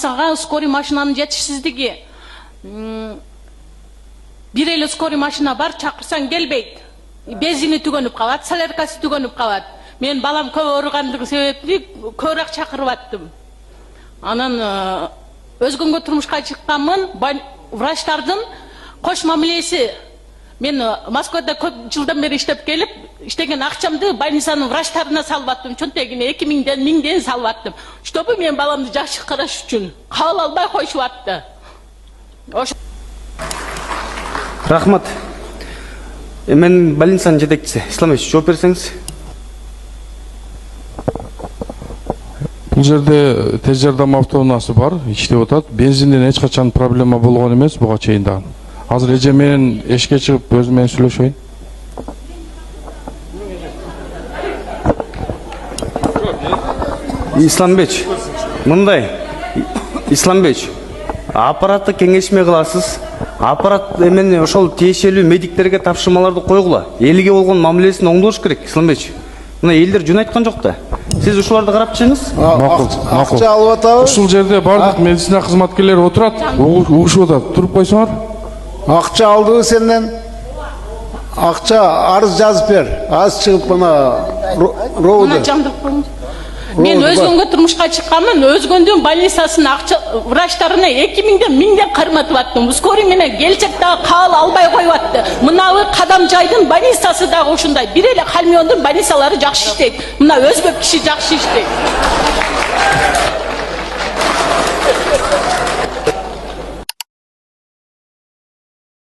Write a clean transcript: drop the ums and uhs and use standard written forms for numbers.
Сага скорый машинанын жетишсиздиги. Бир эле скорый машина бар, чакырсаң келбейт. Бензини түгөнүп калат, соляркасы түгөнүп калат. Мен балам көп ооругандыгы себептен көбүрөөк чакырып аттым. Анан өзгөнгө турмушка чыкканмын, врачтардын кош мамилеси. Мен Москвада көп жылдан бери иштеп келип, иштеген акчамды больницанын врачтарына салып аттым. Чөнтөгүнө 2000ден 1000ден салып аттым. Чтобы мен баламды жакшы караш үчүн. Кабыл албай койшуп атты. Рахмат. Мен больницанын жетекчиси Исламович, жооп берсеңиз. Бул жерде тез жардам автоунаасы бар, иштеп атат. Бензинден эч качан проблема болгон эмес буга чейин дагы. Азыр эже менен эшикке чыгып өзү менен сүйлөшөйүн. Исламбеч, мындай. Исламбеч, аппаратты кеңешме кыласыз. Аппарат эмен ошол тиешелүү медиктерге тапшырмаларды койгула. Элге болгон мамилесин оңдош керек, Исламбеч. Мына элдер жөн айткан жок да. Сиз ушуларды карап чыгыңыз. Акча алып атабыз. Ушул жерде бардык медицина кызматкерлери отурат, угушуп атат. Туруп койсоңор. Акча алдыбы сенден. Акча арыз жазып бер. Аз чыгып мына роуду. Мен өзгөнгө турмушка чыкканмын, өзгөндүн больницасынын акча врачтарына 2000ден 1000ден карматып аттым. Скорый менен келчек дагы кабыл албай коюп атты. Мынабы Кадамжайдын больницасы дагы ушундай. Бир эле Кальмиондун больницалары жакшы иштейт. Мына өзбек киши жакшы иштейт.